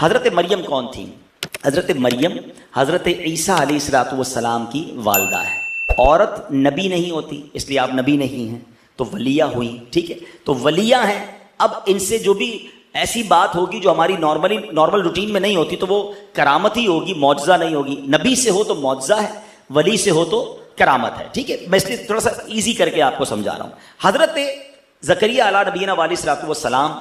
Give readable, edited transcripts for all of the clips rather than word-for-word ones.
حضرت مریم کون تھیں؟ حضرت مریم حضرت عیسیٰ علیہ الصلوۃ والسلام کی والدہ ہے. عورت نبی نہیں ہوتی، اس لیے آپ نبی نہیں ہیں، تو ولیہ ہوئی. ٹھیک ہے، تو ولیہ ہیں. اب ان سے جو بھی ایسی بات ہوگی جو ہماری نارمل روٹین میں نہیں ہوتی تو وہ کرامت ہی ہوگی، معجزہ نہیں ہوگی. نبی سے ہو تو معجزہ ہے، ولی سے ہو تو کرامت ہے. ٹھیک ہے، میں اس لیے تھوڑا سا ایزی کر کے آپ کو سمجھا رہا ہوں. حضرت زکریا علیہ نبینا علیہ الصلوۃ والسلام،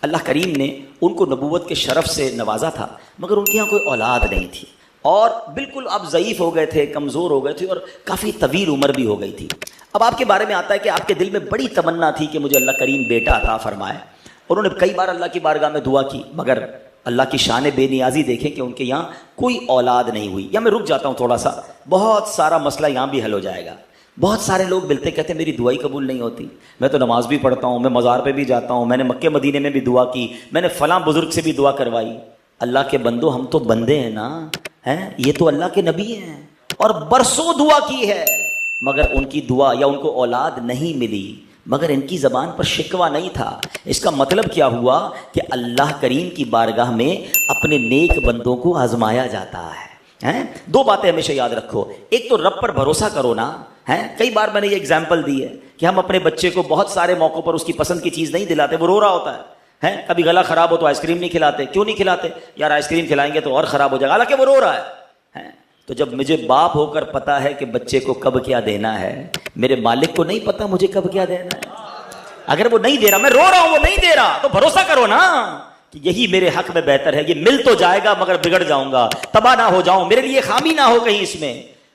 اللہ کریم نے ان کو نبوت کے شرف سے نوازا تھا، مگر ان کے یہاں کوئی اولاد نہیں تھی، اور بالکل اب ضعیف ہو گئے تھے، کمزور ہو گئے تھے، اور کافی طویل عمر بھی ہو گئی تھی. اب آپ کے بارے میں آتا ہے کہ آپ کے دل میں بڑی تمنا تھی کہ مجھے اللہ کریم بیٹا عطا فرمائے. انہوں نے کئی بار اللہ کی بارگاہ میں دعا کی، مگر اللہ کی شان بے نیازی دیکھیں کہ ان کے یہاں کوئی اولاد نہیں ہوئی. یا میں رک جاتا ہوں تھوڑا سا، بہت سارا مسئلہ یہاں بھی حل ہو جائے گا. بہت سارے لوگ ملتے کہتے ہیں میری دعائی قبول نہیں ہوتی، میں تو نماز بھی پڑھتا ہوں، میں مزار پہ بھی جاتا ہوں، میں نے مکے مدینے میں بھی دعا کی، میں نے فلاں بزرگ سے بھی دعا کروائی. اللہ کے بندو، ہم تو بندے ہیں نا، ہیں یہ تو اللہ کے نبی ہیں اور برسوں دعا کی ہے، مگر ان کی دعا یا ان کو اولاد نہیں ملی، مگر ان کی زبان پر شکوہ نہیں تھا. اس کا مطلب کیا ہوا کہ اللہ کریم کی بارگاہ میں اپنے نیک بندوں کو آزمایا جاتا ہے. دو باتیں ہمیشہ یاد رکھو، ایک تو رب پر بھروسہ کرو نا. کئی بار میں نے یہ ایگزامپل دی ہے کہ ہم اپنے بچے کو بہت سارے موقعوں پر اس کی پسند کی چیز نہیں دلاتے، وہ رو رہا ہوتا ہے. کبھی گلا خراب ہو تو آئس کریم نہیں کھلاتے. کیوں نہیں کھلاتے؟ یار آئس کریم کھلائیں گے تو اور خراب ہو جائے گا، حالانکہ وہ رو رہا ہے. تو جب مجھے باپ ہو کر پتا ہے کہ بچے کو کب کیا دینا ہے، میرے مالک کو نہیں پتا مجھے کب کیا دینا ہے. اگر وہ نہیں دے رہا، میں رو رہا ہوں وہ نہیں دے رہا، تو بھروسہ کرو نا کہ یہی میرے حق میں بہتر ہے، یہ مل تو جائے گا مگر بگڑ جاؤں گا، تباہ نہ ہو جاؤں، میرے لیے خامی نہ ہو کہیں اس میں.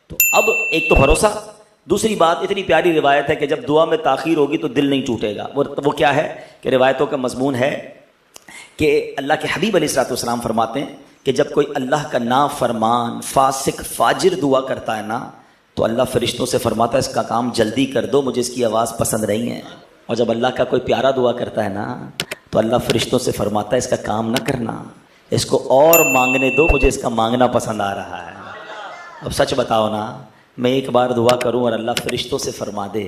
تو اب ایک تو بھروسہ. دوسری بات، اتنی پیاری روایت ہے کہ جب دعا میں تاخیر ہوگی تو دل نہیں ٹوٹے گا. وہ کیا ہے کہ روایتوں کا مضمون ہے کہ اللہ کے حبیب علیہ الصلوۃ والسلام فرماتے ہیں کہ جب کوئی اللہ کا نافرمان فاسق فاجر دعا کرتا ہے نا، تو اللہ فرشتوں سے فرماتا ہے اس کا کام جلدی کر دو، مجھے اس کی آواز پسند نہیں ہے. اور جب اللہ کا کوئی پیارا دعا کرتا ہے نا، تو اللہ فرشتوں سے فرماتا ہے اس کا کام نہ کرنا، اس کو اور مانگنے دو، مجھے اس کا مانگنا پسند آ رہا ہے. اب سچ بتاؤ نا، میں ایک بار دعا کروں اور اللہ فرشتوں سے فرما دے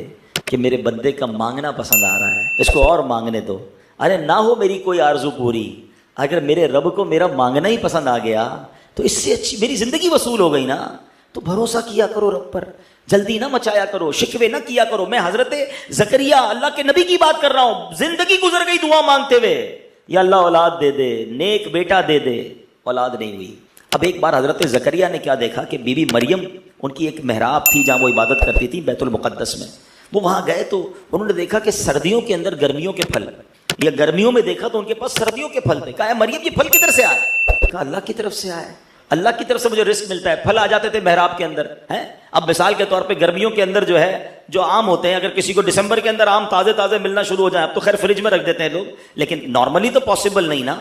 کہ میرے بندے کا مانگنا پسند آ رہا ہے، اس کو اور مانگنے دو. ارے نہ ہو میری کوئی آرزو پوری، اگر میرے رب کو میرا مانگنا ہی پسند آ گیا تو اس سے اچھی میری زندگی وصول ہو گئی نا. تو بھروسہ کیا کرو رب پر، جلدی نہ مچایا کرو، شکوے نہ کیا کرو. میں حضرت زکریا اللہ کے نبی کی بات کر رہا ہوں، زندگی گزر گئی دعا مانگتے ہوئے، یا اللہ اولاد دے دے، نیک بیٹا دے دے، اولاد نہیں ہوئی. اب ایک بار حضرت زکریا نے کیا دیکھا کہ بی بی مریم، ان کی ایک محراب تھی جہاں وہ عبادت کرتی تھی بیت المقدس میں. وہ وہاں گئے تو انہوں نے دیکھا کہ سردیوں کے اندر گرمیوں کے پھل، یا گرمیوں میں دیکھا تو ان کے پاس سردیوں کے پھل تھے. کہا مریم یہ پھل کدھر سے آئے؟ کہا اللہ کی طرف سے آئے، اللہ کی طرف سے مجھے رزق ملتا ہے. پھل آ جاتے تھے محراب کے اندر. اب مثال کے طور پہ گرمیوں کے اندر جو ہے جو آم ہوتے ہیں، اگر کسی کو دسمبر کے اندر آم تازے تازے ملنا شروع ہو جائیں، اب تو خیر فریج میں رکھ دیتے ہیں لوگ، لیکن نارملی تو پاسبل نہیں نا.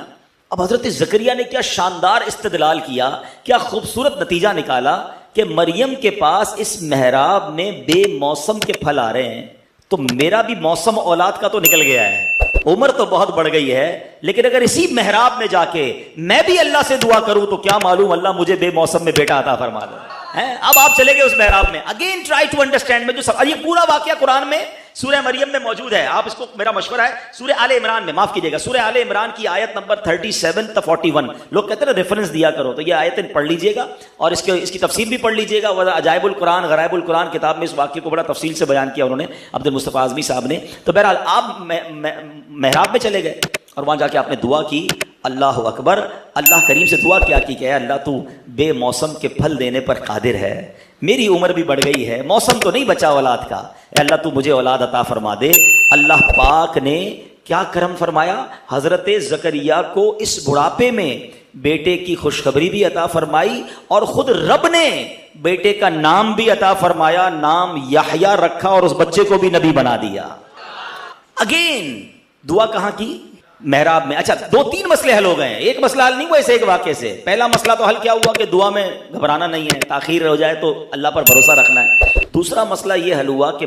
اب حضرت زکریا نے کیا شاندار استدلال کیا، کیا خوبصورت نتیجہ نکالا کہ مریم کے پاس اس محراب میں بے موسم کے پھل آ رہے ہیں، تو میرا بھی موسم اولاد کا تو نکل گیا ہے. عمر تو بہت بڑھ گئی ہے، لیکن اگر اسی محراب میں جا کے میں بھی اللہ سے دعا کروں تو کیا معلوم اللہ مجھے بے موسم میں بیٹا عطا فرما دے. اب آپ چلے گئے اس محراب میں. Again try to understand. میں جو یہ پورا واقعہ قرآن میں سورہ مریم میں موجود ہے. آپ اس کو، میرا مشورہ ہے سورہ آل عمران میں، معاف کیجیے گا، سورہ آل عمران کی آیت نمبر 37 تا 41. لوگ کہتے ہیں نا ریفرنس دیا کرو، تو یہ آیتیں پڑھ لیجیے گا اور اس کی تفسیر بھی پڑھ لیجیے گا. عجائب القرآن غرائب القرآن کتاب میں اس واقعے کو بڑا تفصیل سے بیان کیا انہوں نے، عبد المصطفیٰ اعظمی صاحب نے. تو بہرحال آپ محراب میں چلے گئے اور وہاں جا کے آپ نے دعا کی. اللہ اکبر. اللہ کریم سے دعا کیا کی کہ اے اللہ تو بے موسم کے پھل دینے پر قادر ہے، میری عمر بھی بڑھ گئی ہے، موسم تو نہیں بچا اولاد کا، اے اللہ تو مجھے اولاد عطا فرما دے. اللہ پاک نے کیا کرم فرمایا، حضرت زکریا کو اس بڑھاپے میں بیٹے کی خوشخبری بھی عطا فرمائی، اور خود رب نے بیٹے کا نام بھی عطا فرمایا، نام یحییٰ رکھا، اور اس بچے کو بھی نبی بنا دیا. اگین دعا کہاں کی؟ محراب میں. اچھا، 2-3 مسئلے حل ہو گئے ہیں. ایک مسئلہ حل نہیں ہوا اس ایک واقعے سے. پہلا مسئلہ تو حل کیا ہوا کہ دعا میں گھبرانا نہیں ہے، تاخیر ہو جائے تو اللہ پر بھروسہ رکھنا ہے. دوسرا مسئلہ یہ حل ہوا کہ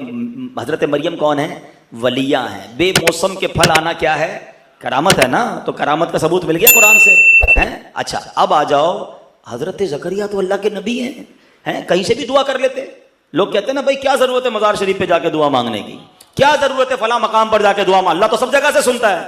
حضرت مریم کون ہے؟ ولیہ ہیں. بے موسم کے پھل آنا کیا ہے؟ کرامت ہے نا. تو کرامت کا ثبوت مل گیا قرآن سے. اچھا اب آ جاؤ، حضرت زکریا تو اللہ کے نبی ہیں، کہیں سے بھی دعا کر لیتے. لوگ کہتے ہیں نا بھائی کیا ضرورت ہے مزار شریف پہ جا کے دعا مانگنے کی، کیا ضرورت ہے فلاں مقام پر جا کے دعا مانگ، اللہ تو سب جگہ سے سنتا ہے.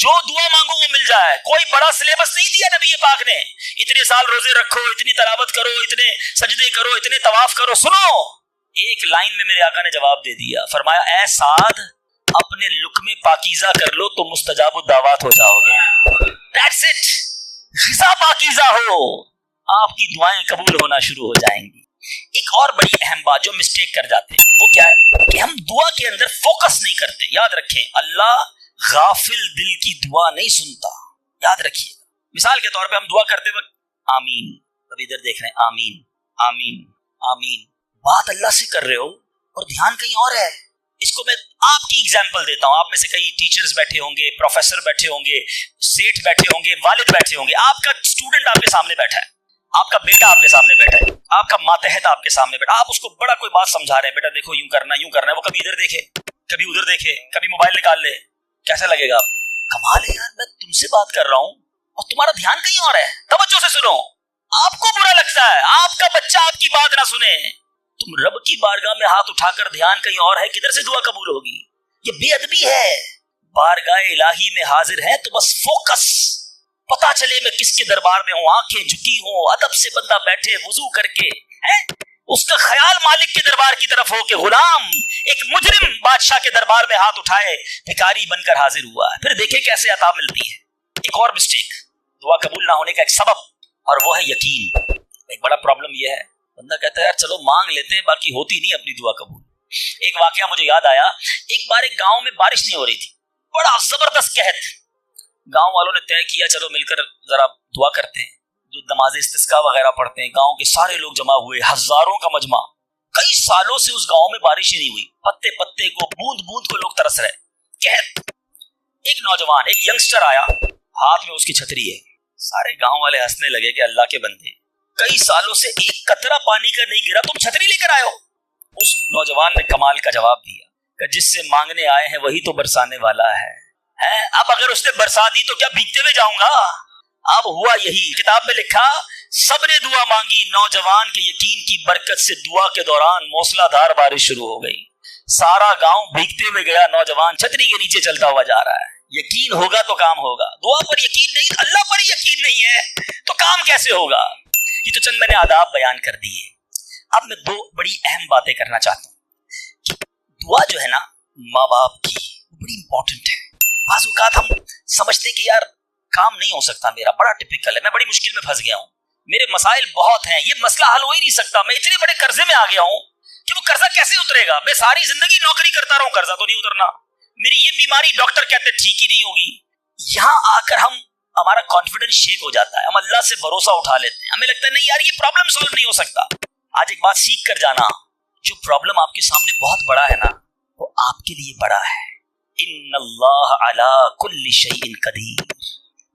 جو دعا مانگو وہ مل جائے. کوئی بڑا سلیبس نہیں دیا نبی پاک نے, اتنے سال روزے رکھو, اتنی تلاوت کرو, اتنے سجدے کرو, اتنے طواف کرو. سنو, ایک لائن میں میرے آقا نے جواب دے دیا, فرمایا اے سعد اپنے لقمے پاکیزہ کر لو تو مستجاب الدعوات ہو جاؤ گے. That's it. غذا پاکیزہ ہو, آپ کی دعائیں قبول ہونا شروع ہو جائیں گی. ایک اور بڑی اہم بات جو مسٹیک کر جاتے ہیں وہ کیا ہے کہ ہم دعا کے اندر فوکس نہیں کرتے. یاد رکھیں, اللہ غافل دل کی دعا نہیں سنتا, یاد رکھیے. مثال کے طور پہ ہم دعا کرتے وقت آمین, ابھی ادھر دیکھ رہے ہیں آمین آمین آمین, بات اللہ سے کر رہے ہو اور دھیان کہیں اور ہے. اس کو میں آپ کی ایگزامپل دیتا ہوں. آپ میں سے کئی ٹیچرز بیٹھے ہوں گے, پروفیسر بیٹھے ہوں گے, سیٹ بیٹھے ہوں گے, والد بیٹھے ہوں گے. آپ کا اسٹوڈنٹ آپ کے سامنے بیٹھا ہے, آپ کا بیٹا آپ کے سامنے بیٹھا ہے, آپ کا ماتحت آپ کے سامنے بیٹھا, آپ اس کو بڑا کوئی بات سمجھا رہے ہیں, بیٹا دیکھو یوں کرنا یوں کرنا ہے. وہ کبھی ادھر دیکھے, کبھی ادھر دیکھے, کبھی موبائل نکال لے. کیسا لگے گا آپ کو؟ کمال ہے یار, میں تم سے بات کر رہا ہوں اور تمہارا دھیان کہیں اور ہے. توجہ سے سنو. آپ کو برا لگتا ہے آپ کا بچہ آپ کی بات نہ سنے. تم رب کی بارگاہ میں ہاتھ اٹھا کر دھیان کہیں اور ہے, کدھر سے دعا قبول ہوگی؟ یہ بے ادبی ہے. بارگاہ الہی میں حاضر ہے تو بس فوکس, پتا چلے میں کس کے دربار میں ہوں, آنکھیں جھکی ہوں, ادب سے بندہ بیٹھے وضو کر کے, اس کا خیال مالک کے دربار کی طرف ہو کہ غلام ایک مجرم بادشاہ کے دربار میں ہاتھ اٹھائے, بھکاری بن کر حاضر ہوا ہے. پھر دیکھیں کیسے عطا ملتی ہے. ایک اور مسٹیک دعا قبول نہ ہونے کا ایک سبب, اور وہ ہے یقین. ایک بڑا پرابلم یہ ہے, بندہ کہتا ہے یار چلو مانگ لیتے ہیں, باقی ہوتی نہیں اپنی دعا قبول. ایک واقعہ مجھے یاد آیا, ایک بار ایک گاؤں میں بارش نہیں ہو رہی تھی, بڑا زبردست قحط. گاؤں والوں نے طے کیا چلو مل کر ذرا دعا کرتے ہیں, جو نماز استسقاء وغیرہ پڑھتے ہیں. گاؤں کے سارے لوگ جمع ہوئے, ہزاروں کا مجمع. کئی سالوں سے اس گاؤں میں بارش ہی نہیں ہوئی, پتے پتے کو بوند بوند کو لوگ ترس رہے. قحط. ایک نوجوان, ایک ینگسٹر آیا, ہاتھ میں اس کی چھتری ہے. سارے گاؤں والے ہنسنے لگے کہ اللہ کے بندے, کئی سالوں سے ایک قطرہ پانی کا نہیں گرا, تم چھتری لے کر آئے ہو. اس نوجوان نے کمال کا جواب دیا کہ جس سے مانگنے آئے ہیں وہی تو برسانے والا ہے. اب اگر اس نے برسا دی تو کیا بھیگتے ہوئے جاؤں گا؟ اب ہوا یہی. کتاب میں لکھا, سب نے دعا مانگی, نوجوان کے یقین کی برکت سے دعا کے دوران موسلا دھار بارش شروع ہو گئی. سارا گاؤں بھیگتے ہوئے گیا, نوجوان چھتری کے نیچے چلتا ہوا جا رہا ہے. یقین ہوگا تو کام ہوگا. دعا پر یقین نہیں, اللہ پر یقین نہیں ہے تو کام کیسے ہوگا؟ یہ تو چند میں نے آداب بیان کر دیے. اب میں دو بڑی اہم باتیں کرنا چاہتا ہوں کہ دعا جو ہے نا ماں باپ کی, بڑی امپورٹنٹ ہے. بعض اوقات ہم سمجھتے کہ یار کام نہیں ہو سکتا میرا, بڑا ٹپیکل ہے, میں بڑی مشکل میں پھنس گیا ہوں, میرے مسائل بہت ہیں, یہ مسئلہ حل ہو ہی نہیں سکتا, میں اتنے بڑے قرضے میں آ گیا ہوں کہ وہ قرضہ کیسے اترے گا؟ میں ساری زندگی نوکری کرتا رہا ہوں, قرضہ تو نہیں اترنا. میری یہ بیماری ڈاکٹر کہتے ٹھیک ہی نہیں ہوگی. یہاں آ کر ہمارا کانفیڈنس شیک ہو جاتا ہے, ہم اللہ سے بھروسہ اٹھا لیتے ہیں, ہمیں لگتا ہے نہیں یار یہ پرابلم سالو نہیں ہو سکتا. آج ایک بات سیکھ کر جانا, جو پرابلم آپ کے سامنے بہت بڑا ہے نا وہ آپ کے لیے بڑا ہے. ان اللہ علی کل شیء قدیر,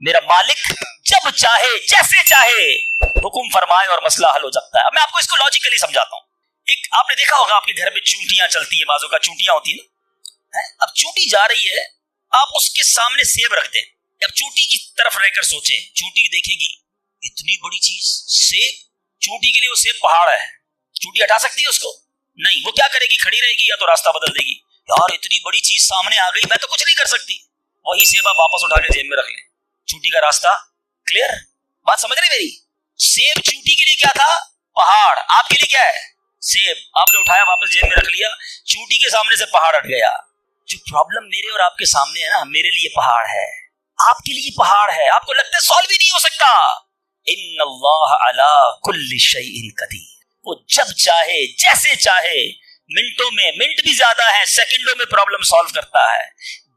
میرا مالک جب چاہے جیسے چاہے حکم فرمائے اور مسئلہ حل ہو سکتا ہے. اب میں آپ کو اس کو لاجیکلی سمجھاتا ہوں. ایک آپ نے دیکھا ہوگا آپ کے گھر میں چونٹیاں چلتی ہیں, بازو کا چونٹیاں ہوتی ہیں نا. اب چونٹی جا رہی ہے, آپ اس کے سامنے سیب رکھ دیں. اب چونٹی کی طرف رہ کر سوچیں, چونٹی دیکھے گی اتنی بڑی چیز سیب, چونٹی کے لیے وہ سیب پہاڑ ہے, چونٹی ہٹا سکتی ہے اس کو؟ نہیں. وہ کیا کرے گی؟ کھڑی رہے گی یا تو راستہ بدل دے گی. یار اتنی بڑی چیز سامنے آ گئی, میں تو کچھ نہیں کر سکتی. وہی سیب آپ واپس اٹھا کے جیب میں رکھ لیں, چونٹی کا راستہ کلیئر. بات سمجھ رہے میری؟ سیب چونٹی کے لیے کیا تھا؟ پہاڑ. آپ کے لیے کیا ہے؟ سیب. آپ نے اٹھایا واپس جیب میں رکھ لیا, چونٹی کے سامنے سے پہاڑ ہٹ گیا. جو پرابلم میرے اور آپ کے سامنے ہے نا, میرے لیے پہاڑ ہے, آپ کے لیے پہاڑ ہے. آپ کو لگتا ہے سالو بھی نہیں ہو سکتا. ان اللہ علی کل شیء قدیر, وہ جب چاہے جیسے چاہے, منٹوں میں, منٹ بھی زیادہ ہے, سیکنڈوں میں پرابلم سالو کرتا ہے.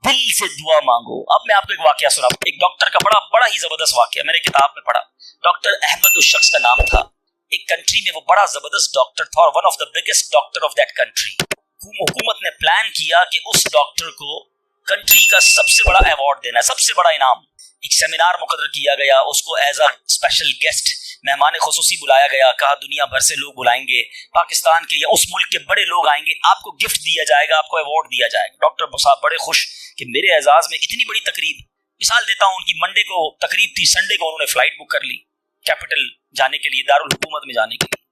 دل سے دعا مانگو. اب میں آپ کو ایک واقعہ سنا, ایک ڈاکٹر کا بڑا ہی زبردست واقعہ, میں نے کتاب میں پڑھا. ڈاکٹر احمد اس شخص کا نام تھا. ایک کنٹری میں وہ بڑا زبردست ڈاکٹر تھا اور one of the biggest doctor of that country. حکومت نے پلان کیا کہ اس ڈاکٹر کو کنٹری کا سب سے بڑا ایوارڈ دینا ہے, سب سے بڑا انعام. ایک سیمینار مقرر کیا گیا, اس کو ایز اے اسپیشل گیسٹ مہمان خصوصی بلایا گیا. کہا دنیا بھر سے لوگ بلائیں گے, پاکستان کے یا اس ملک کے بڑے لوگ آئیں گے, آپ کو گفٹ دیا جائے گا, آپ کو ایوارڈ دیا جائے گا. ڈاکٹر صاحب بڑے خوش کہ میرے اعزاز میں اتنی بڑی تقریب. مثال دیتا ہوں, ان کی منڈے کو تقریب تھی, سنڈے کو انہوں نے فلائٹ بک کر لی کیپٹل جانے کے لیے, دارالحکومت میں جانے کے لیے.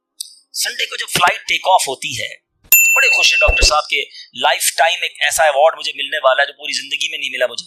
سنڈے کو جب فلائٹ ٹیک آف ہوتی ہے, بڑے خوش ہیں ڈاکٹر صاحب کے لائف ٹائم ایک ایسا ایوارڈ مجھے ملنے والا ہے جو پوری زندگی میں نہیں ملا مجھے.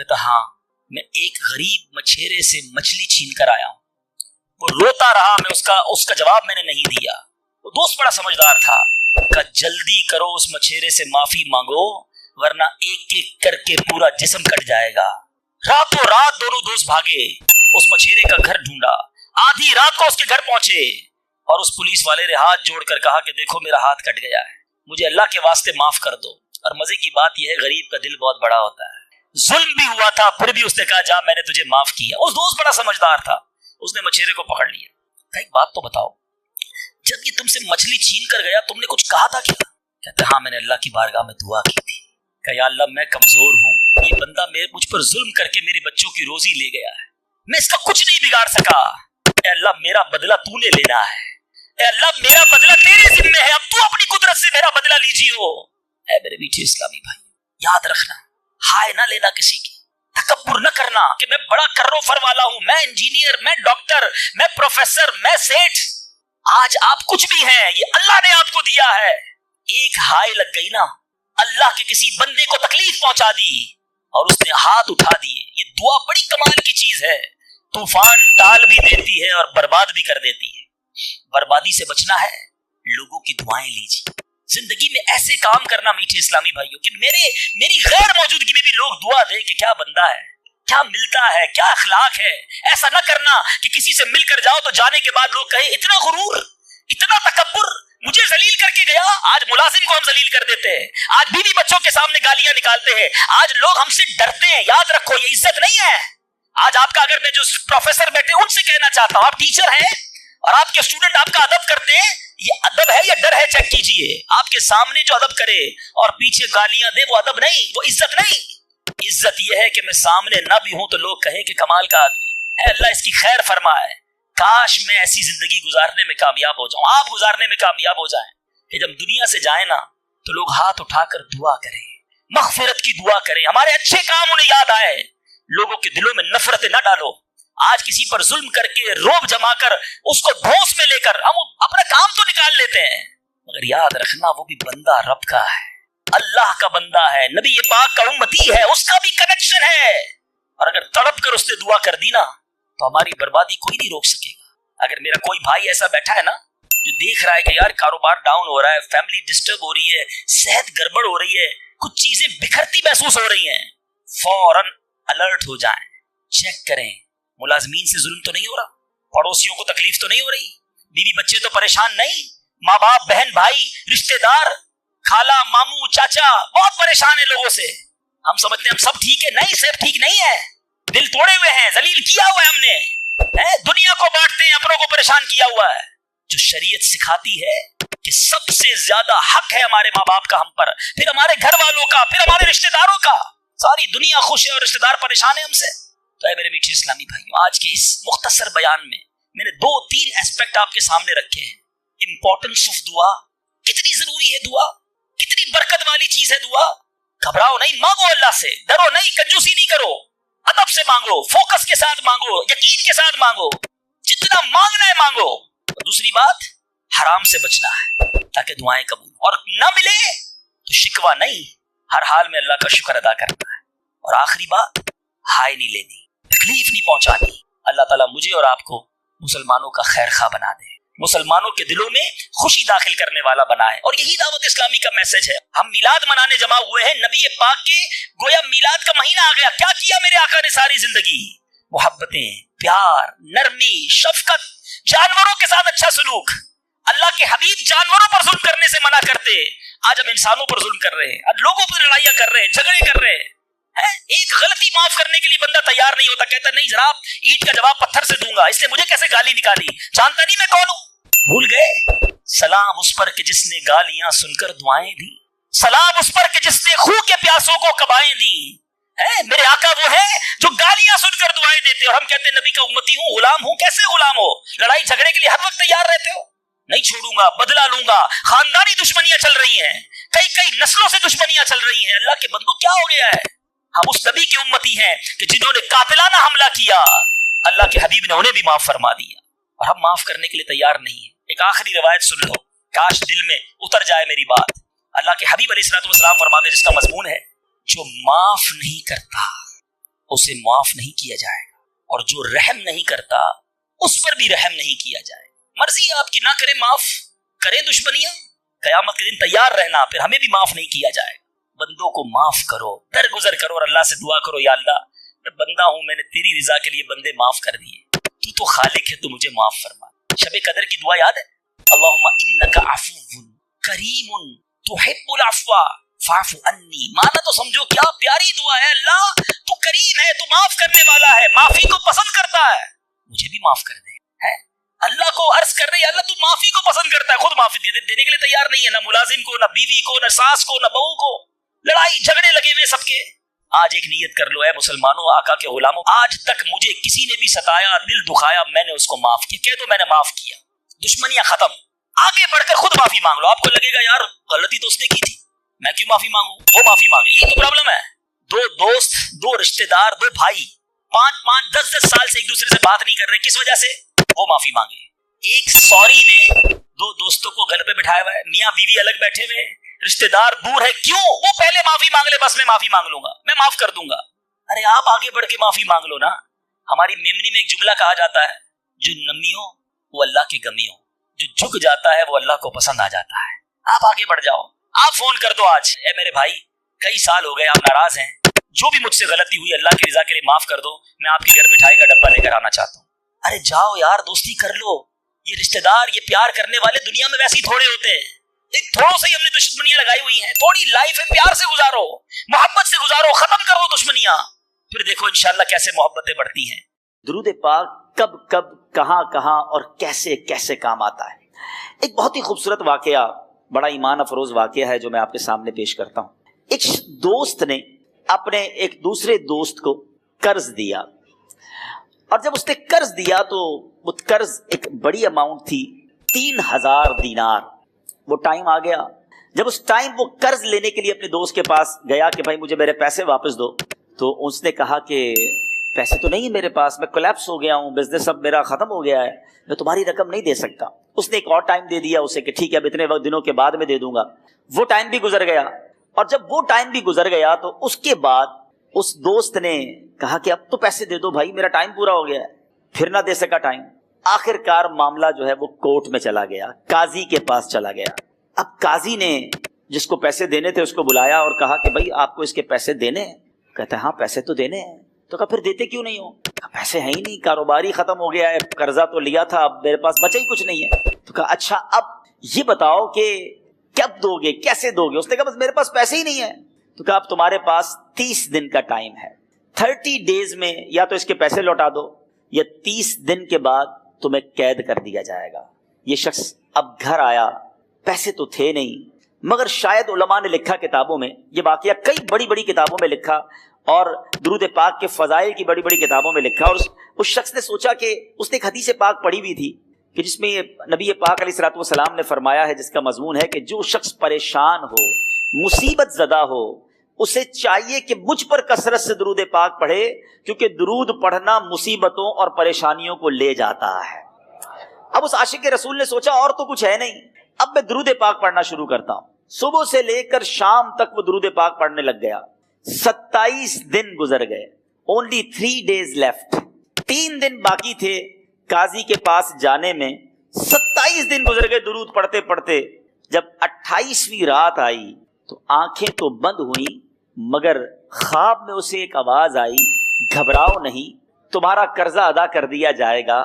کہتا ہاں میں ایک غریب مچھیرے سے مچھلی چھین کر آیا ہوں. وہ روتا رہا, میں اس کا جواب میں نے نہیں دیا. وہ دوست بڑا سمجھدار تھا, کہا جلدی کرو اس مچھیرے سے معافی مانگو ورنہ ایک ایک کر کے پورا جسم کٹ جائے گا. راتوں رات دونوں دوست بھاگے, اس مچھیرے کا گھر ڈھونڈا, آدھی رات کو اس کے گھر پہنچے اور اس پولیس والے نے ہاتھ جوڑ کر کہا کہ دیکھو میرا ہاتھ کٹ گیا ہے, مجھے اللہ کے واسطے معاف کر دو. اور مزے کی بات یہ ہے غریب کا دل بہت بڑا ہوتا ہے, ظلم بھی ہوا تھا پھر بھی اس نے کہا جا میں نے تجھے معاف کیا. اس دوست بڑا سمجھدار تھا, اس نے مچھیرے کو پکڑ لیا. ایک بات تو بتاؤ, جب یہ تم سے مچھلی چھین کر گیا تم نے کچھ کہا تھا کیا؟ کہتے ہاں میں نے اللہ کی بارگاہ میں دعا کی تھی کہ یا اللہ میں کمزور ہوں, یہ بندہ مجھ پر ظلم کر کے میرے بچوں کی روزی لے گیا ہے, میں اس کا کچھ نہیں بگاڑ سکا. اے اللہ میرا بدلہ تو نے لینا ہے, اے اللہ میرا بدلہ تیرے ذمہ ہے, اب تو اپنی قدرت سے میرا بدلہ لیجیے. اے میرے میٹھے اسلامی بھائی, یاد رکھنا ہائے نہ لینا کسی کی, تکبر نہ کرنا کہ میں بڑا کرو فر والا ہوں, میں انجینئر, میں ڈاکٹر, میں پروفیسر, میں سیٹھ. آج آپ کچھ بھی ہیں, یہ اللہ نے آپ کو دیا ہے. ایک ہائے لگ گئی نا, اللہ کے کسی بندے کو تکلیف پہنچا دی اور اس نے ہاتھ اٹھا دیے. یہ دعا بڑی کمال کی چیز ہے, طوفان ٹال بھی دیتی ہے اور برباد بھی کر دیتی ہے. بربادی سے بچنا ہے, لوگوں کی دعائیں لیجیے. زندگی میں ایسے کام کرنا میٹھے اسلامی بھائیوں کہ میری غیر موجودگی میں بھی لوگ دعا دے کہ کیا بندہ ہے, کیا ملتا ہے, کیا اخلاق ہے. ایسا نہ کرنا کہ کسی سے مل کر جاؤ تو جانے کے بعد لوگ کہے اتنا غرور, اتنا تکبر, مجھے ذلیل کر کے گیا. آج ملازم کو ہم ذلیل کر دیتے ہیں, آج بیوی بچوں کے سامنے گالیاں نکالتے ہیں, آج لوگ ہم سے ڈرتے ہیں. یاد رکھو یہ عزت نہیں ہے. آج آپ کا, اگر میں جو پروفیسر بیٹھے ان سے کہنا چاہتا ہوں, آپ ٹیچر ہیں اور آپ کے اسٹوڈنٹ آپ کا ادب کرتے ہیں, یہ ادب ہے یا ڈر ہے چیک کیجئے. آپ کے سامنے جو ادب کرے اور پیچھے گالیاں دے وہ ادب نہیں, وہ عزت نہیں. عزت یہ ہے کہ میں سامنے نہ بھی ہوں تو لوگ کہیں کہ کمال کا آدمی ہے, اللہ اس کی خیر فرمائے. کاش میں ایسی زندگی گزارنے میں کامیاب ہو جاؤں, آپ گزارنے میں کامیاب ہو جائیں کہ جب دنیا سے جائیں نا تو لوگ ہاتھ اٹھا کر دعا کریں, مغفرت کی دعا کریں, ہمارے اچھے کام انہیں یاد آئے. لوگوں کے دلوں میں نفرتیں نہ ڈالو. آج کسی پر ظلم کر کے روب جما کر اس کو دھوس میں لے کر ہم اپنا کام تو نکال لیتے ہیں, مگر یاد رکھنا وہ بھی بندہ رب کا ہے, اللہ کا بندہ ہے, نبی پاک کا امتی ہے, اس کا بھی کنیکشن ہے. اور اگر تڑپ کر اس نے دعا کر دی نا تو ہماری بربادی کوئی نہیں روک سکے گا. اگر میرا کوئی بھائی ایسا بیٹھا ہے نا جو دیکھ رہا ہے کہ یار کاروبار ڈاؤن ہو رہا ہے, فیملی ڈسٹرب ہو رہی ہے, صحت گڑبڑ ہو رہی ہے, کچھ چیزیں بکھرتی محسوس ہو رہی ہیں, فوراً الرٹ ہو جائیں, چیک کریں ملازمین سے ظلم تو نہیں ہو رہا, پڑوسیوں کو تکلیف تو نہیں ہو رہی, بیوی بچے تو پریشان نہیں, ماں باپ بہن بھائی رشتہ دار خالہ ماموں چاچا بہت پریشان ہیں لوگوں سے. ہم سمجھتے ہیں ہم سب ٹھیک ہے, نہیں سب ٹھیک نہیں ہے, دل توڑے ہوئے ہیں, ذلیل کیا ہوا ہے ہم نے, دنیا کو بانٹتے ہیں, اپنوں کو پریشان کیا ہوا ہے. جو شریعت سکھاتی ہے کہ سب سے زیادہ حق ہے ہمارے ماں باپ کا ہم پر, پھر ہمارے گھر والوں کا, پھر ہمارے رشتہ داروں کا. ساری دنیا خوش ہے اور رشتہ دار پریشان ہے ہم سے. تو اے میرے میٹھے اسلامی بھائیوں, آج کے اس مختصر بیان میں نے 2-3 ایسپیکٹ آپ کے سامنے رکھے ہیں. امپورٹنس آف دعا, کتنی ضروری ہے دعا, کتنی برکت والی چیز ہے دعا. گھبراؤ نہیں, مانگو اللہ سے, ڈرو نہیں, کنجوسی نہیں کرو, ادب سے مانگو, فوکس کے ساتھ مانگو, یقین کے ساتھ مانگو, جتنا مانگنا ہے مانگو. اور دوسری بات حرام سے بچنا ہے تاکہ دعائیں قبول, اور نہ ملے تو شکوہ نہیں, ہر حال میں اللہ کا شکر ادا کرنا ہے. اور آخری بات ہائے نہیں لینی, تکلیف نہیں پہنچانی. اللہ تعالیٰ مجھے اور آپ کو مسلمانوں کا خیر خواہ بنا دے, مسلمانوں کے دلوں میں خوشی داخل کرنے والا بنائے. اور یہی دعوت اسلامی کا میسج ہے. ہم میلاد منانے جمع ہوئے ہیں, نبی پاک کے گویا میلاد کا مہینہ آ گیا. کیا کیا میرے آقا نے ساری زندگی؟ محبتیں, پیار, نرمی, شفقت, جانوروں کے ساتھ اچھا سلوک. اللہ کے حبیب جانوروں پر ظلم کرنے سے منع کرتے, آج ہم انسانوں پر ظلم کر رہے ہیں, اب لوگوں پر لڑائیاں کر رہے ہیں, جھگڑے کر رہے ہیں. ایک غلطی معاف کرنے کے لیے بندہ تیار نہیں ہوتا, کہتا نہیں جناب اینٹ کا جواب پتھر سے دوں گا, اس نے مجھے کیسے گالی نکالی, جانتا نہیں میں کون ہوں. بھول گئے سلام اس پر کہ جس نے گالیاں سن کر دعائیں دی, سلام اس پر کہ جس نے خون کے پیاسوں کو کبائیں دی. میرے آقا وہ ہے جو گالیاں سن کر دعائیں دیتے, اور ہم کہتے ہیں نبی کا امتی ہوں, غلام ہوں. کیسے غلام ہو؟ لڑائی جھگڑے کے لیے ہر وقت تیار رہتے ہو. نہیں چھوڑوں گا, بدلہ لوں گا. خاندانی دشمنیاں چل رہی ہیں, کئی نسلوں سے دشمنیاں چل رہی ہیں. اللہ کے بندو کیا ہو گیا ہے؟ ہم اس نبی کے امتی ہیں کہ جنہوں نے قاتلانہ حملہ کیا, اللہ کے حبیب نے انہیں بھی معاف فرما دیا, اور ہم معاف کرنے کے لیے تیار نہیں ہیں. ایک آخری روایت سن لو, کاش دل میں اتر جائے میری بات. اللہ کے حبیب علیہ الصلوۃ والسلام فرماتے, جس کا مضمون ہے جو معاف نہیں کرتا اسے معاف نہیں کیا جائے گا، اور جو رحم نہیں کرتا اس پر بھی رحم نہیں کیا جائے گا۔ مرضی ہے آپ کی، نہ کرے معاف، کریں دشمنیاں، قیامت کے دن تیار رہنا، پھر ہمیں بھی معاف نہیں کیا جائے گا۔ بندوں کو معاف کرو، درگزر کرو اور اللہ سے دعا کرو، یا اللہ میں بندہ ہوں، میں نے تیری رضا کے لیے بندے معاف کر دیے، تو خالق ہے، تو مجھے معاف فرما۔ شب قدر کی دعا یاد ہے؟ اللہم انک عفو کریم تحب العفو فاعف عنی۔ مانا تو سمجھو کیا پیاری دعا ہے، اللہ تو کریم ہے، تو معاف کرنے والا ہے، معافی کو پسند کرتا ہے، مجھے بھی معاف کر دے۔ ہے اللہ کو عرض کر رہے ہیں، اللہ تو معافی کو پسند کرتا ہے، خود معافی دینے کے لیے تیار نہیں ہے، نہ ملازم کو، نہ بیوی کو، نہ ساس کو، نہ بہو کو، لڑائی جھگڑے لگے ہوئے سب کے۔ آج ایک نیت کر لو، اے مسلمانوں، آقا کے غلاموں، آج تک مجھے کسی نے بھی ستایا، دل دکھایا، میں نے اس کو معاف کیا، کہہ دو میں نے معاف کیا، دشمنیاں ختم۔ آگے بڑھ کر خود معافی مانگ لو۔ آپ کو لگے گا یار غلطی تو اس نے کی تھی، میں کیوں معافی مانگوں، وہ معافی مانگے، یہ تو پرابلم ہے۔ دو دوست، دو رشتہ دار، دو بھائی 5 10 سال سے ایک دوسرے سے بات نہیں کر رہے، کس وجہ سے؟ وہ معافی مانگے۔ ایک سوری نے دو دوستوں کو گھر پہ بٹھایا ہوا ہے، میاں بیوی الگ بیٹھے ہوئے، رشتہ دار دور ہے، کیوں؟ وہ پہلے معافی مانگ لے، بس میں معافی مانگ لوں گا، میں معاف کر دوں گا۔ ارے آپ آگے بڑھ کے معافی مانگ لو نا۔ ہماری میمنی میں ایک جملہ کہا جاتا ہے، جو نمی ہو وہ اللہ کی گمی ہو، جو جھک جاتا ہے وہ اللہ کو پسند آ جاتا ہے۔ آپ آگے بڑھ جاؤ، آپ فون کر دو آج، اے میرے بھائی کئی سال ہو گئے آپ ناراض ہیں، جو بھی مجھ سے غلطی ہوئی اللہ کی رضا کے لیے معاف کر دو، میں آپ کے گھر مٹھائی کا ڈبہ لے کر آنا چاہتا ہوں۔ ارے جاؤ یار، دوستی کر لو۔ یہ رشتہ دار، یہ پیار کرنے والے دنیا میں ویسے ہی تھوڑے ہوتے ہیں، تھوڑوں سے ہی ہم نے دشمنیاں لگائی ہوئی ہیں۔ تھوڑی لائف ہے، پیار سے گزارو، محبت سے گزارو، ختم کرو دشمنیاں، پھر دیکھو انشاءاللہ کیسے محبتیں بڑھتی ہیں۔ درود پاک کب کب، کہاں کہاں اور کیسے کیسے کام آتا ہے۔ ایک بہت ہی خوبصورت واقعہ، بڑا ایمان افروز واقعہ ہے جو میں آپ کے سامنے پیش کرتا ہوں۔ ایک دوست نے اپنے ایک دوسرے دوست کو قرض دیا، اور جب اس نے قرض دیا تو وہ قرض ایک بڑی اماؤنٹ تھی، 3000 دینار۔ وہ ٹائم آ گیا جب اس ٹائم وہ قرض لینے کے لیے اپنے دوست کے پاس گیا کہ بھائی مجھے میرے پیسے واپس دو، تو اس نے کہا کہ پیسے تو نہیں ہے میرے پاس، میں کولیپس ہو گیا ہوں، بزنس اب میرا ختم ہو گیا ہے، میں تمہاری رقم نہیں دے سکتا۔ اس نے ایک اور ٹائم دے دیا اسے کہ ٹھیک ہے اب اتنے وقت دنوں کے بعد میں دے دوں گا۔ وہ ٹائم بھی گزر گیا، اور جب وہ ٹائم بھی گزر گیا تو اس کے بعد اس دوست نے کہا کہ اب تو پیسے دے دو بھائی، میرا ٹائم پورا ہو گیا ہے، پھر نہ دے سکا ٹائم۔ آخر کار معاملہ جو ہے وہ کورٹ میں چلا گیا، قاضی کے پاس چلا گیا۔ اب قاضی نے جس کو پیسے دینے تھے اس کو بلایا اور کہا کہ بھائی آپ کو اس کے پیسے دینے ہیں؟ کہتا ہے ہاں پیسے تو دینے ہیں۔ تو کہا پھر دیتے کیوں نہیں ہو؟ کہا پیسے ہیں ہی نہیں، کاروبار ہی ختم ہو گیا ہے، قرضہ تو لیا تھا، اب میرے پاس بچا ہی کچھ نہیں ہے۔ تو کہا اچھا اب یہ بتاؤ کہ کب دو گے، کیسے دو گے؟ اس نے کہا بس میرے پاس پیسے ہی نہیں ہے۔ تو کہا اب تمہارے پاس 30 دن کا ٹائم ہے، 30 ڈیز میں یا تو اس کے پیسے لوٹا دو یا 30 دن کے بعد تمہیں قید کر دیا جائے گا۔ یہ شخص اب گھر آیا، پیسے تو تھے نہیں، مگر شاید علماء نے لکھا کتابوں میں، یہ واقعہ کئی بڑی بڑی کتابوں میں لکھا اور درود پاک کے فضائل کی بڑی بڑی کتابوں میں لکھا، اور اس شخص نے سوچا کہ اس نے ایک حدیث پاک پڑھی ہوئی تھی کہ جس میں یہ نبی پاک علیہ الصلوۃ والسلام نے فرمایا ہے، جس کا مضمون ہے کہ جو شخص پریشان ہو، مصیبت زدہ ہو، اسے چاہیے کہ مجھ پر کثرت سے درود پاک پڑھے، کیونکہ درود پڑھنا مصیبتوں اور پریشانیوں کو لے جاتا ہے۔ اب اس عاشق رسول نے سوچا اور تو کچھ ہے نہیں، اب میں درود پاک پڑھنا شروع کرتا ہوں۔ صبح سے لے کر شام تک وہ درود پاک پڑھنے لگ گیا۔ 27 دن گزر گئے، only 3 days left، 3 دن باقی تھے قاضی کے پاس جانے میں۔ 27 دن گزر گئے درود پڑھتے پڑھتے۔ جب 28ویں رات آئی تو آنکھیں تو بند ہوئیں، مگر خواب میں اسے ایک آواز آئی، گھبراؤ نہیں، تمہارا قرضہ ادا کر دیا جائے گا،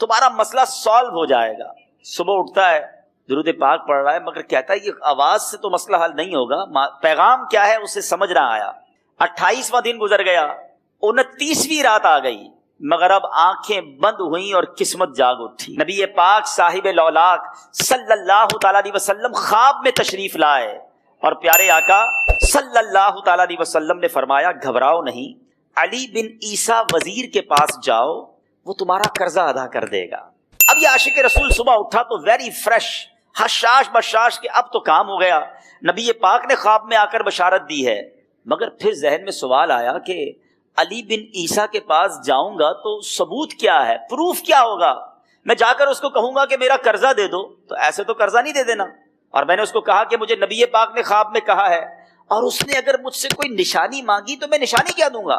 تمہارا مسئلہ سالو ہو جائے گا۔ صبح اٹھتا ہے، درود پاک پڑھ رہا ہے، مگر کہتا ہے یہ آواز سے تو مسئلہ حل نہیں ہوگا، پیغام کیا ہے اسے سمجھ نہ آیا۔ 28واں دن گزر گیا، 29ویں رات آ گئی، مگر اب آنکھیں بند ہوئیں اور قسمت جاگ اٹھی۔ نبی پاک صاحب لولاک صلی اللہ تعالیٰ علیہ وسلم خواب میں تشریف لائے، اور پیارے آقا صلی اللہ تعالیٰ علیہ وسلم نے فرمایا گھبراؤ نہیں، علی بن عیسیٰ وزیر کے پاس جاؤ، وہ تمہارا قرضہ ادا کر دے گا۔ اب یہ عاشق رسول صبح اٹھا تو ویری فریش، حشاش بشاش کہ اب تو کام ہو گیا، نبی پاک نے خواب میں آ کر بشارت دی ہے۔ مگر پھر ذہن میں سوال آیا کہ علی بن عیسیٰ کے پاس جاؤں گا تو ثبوت کیا ہے، پروف کیا ہوگا؟ میں جا کر اس کو کہوں گا کہ میرا قرضہ دے دو تو ایسے تو قرضہ نہیں دے دینا، اور میں نے اس کو کہا کہ مجھے نبی پاک نے خواب میں کہا ہے، اور اس نے اگر مجھ سے کوئی نشانی مانگی تو میں نشانی کیا دوں گا؟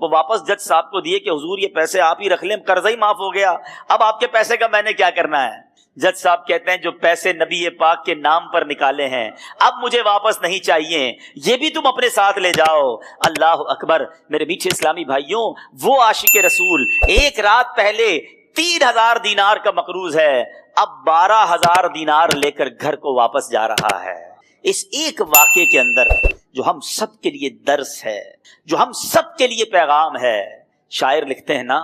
وہ واپس جج صاحب کو دیے کہ حضور یہ پیسے آپ ہی رکھ لیں، قرضہ ہی معاف ہو گیا، اب آپ کے پیسے کا میں نے کیا کرنا ہے؟ جج صاحب کہتے ہیں جو پیسے نبی پاک کے نام پر نکالے ہیں اب مجھے واپس نہیں چاہیے، یہ بھی تم اپنے ساتھ لے جاؤ۔ اللہ اکبر۔ میرے میٹھے اسلامی بھائیوں، وہ عاشق رسول ایک رات پہلے 3000 دینار کا مقروض ہے، اب 12,000 دینار لے کر گھر کو واپس جا رہا ہے۔ اس ایک واقعے کے اندر جو ہم سب کے لیے درس ہے، جو ہم سب کے لیے پیغام ہے، شاعر لکھتے ہیں نا،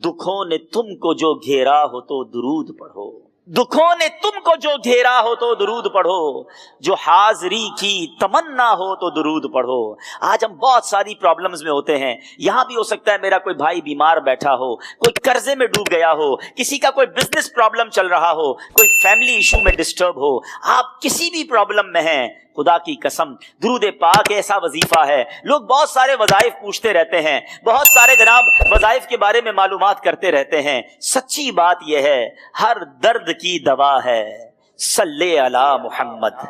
دکھوں نے تم کو جو گھیرا ہو تو درود پڑھو، دکھوں نے تم کو جو گھیرا ہو تو درود پڑھو، جو حاضری کی تمنا ہو تو درود پڑھو۔ آج ہم بہت ساری پرابلمز میں ہوتے ہیں، یہاں بھی ہو سکتا ہے میرا کوئی بھائی بیمار بیٹھا ہو، کوئی قرضے میں ڈوب گیا ہو، کسی کا کوئی بزنس پرابلم چل رہا ہو، کوئی فیملی ایشو میں ڈسٹرب ہو، آپ کسی بھی پرابلم میں ہیں، خدا کی قسم درود پاک ایسا وظیفہ ہے۔ لوگ بہت سارے وظائف پوچھتے رہتے ہیں، بہت سارے جناب وظائف کے بارے میں معلومات کرتے رہتے ہیں، سچی بات یہ ہے ہر درد کی دوا ہے صلی علی محمد،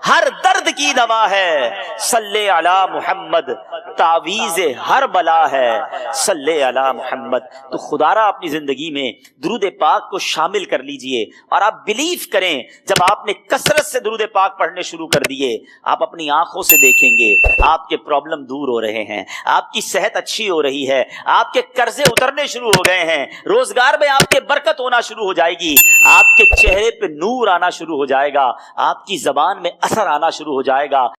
ہر درد کی دوا ہے صلی علی محمد، تعویذ ہر بلا ہے صلی علی محمد۔ تو خدا را اپنی زندگی میں درود پاک کو شامل کر لیجئے، اور آپ بلیو کریں جب آپ نے کثرت سے درود پاک پڑھنے شروع کر دیے، آپ اپنی آنکھوں سے دیکھیں گے آپ کے پرابلم دور ہو رہے ہیں، آپ کی صحت اچھی ہو رہی ہے، آپ کے قرضے اترنے شروع ہو گئے ہیں، روزگار میں آپ کے برکت ہونا شروع ہو جائے گی، آپ کے چہرے پہ نور آنا شروع ہو جائے گا، آپ کی زبان میں اثر آنا شروع ہو جائے گا۔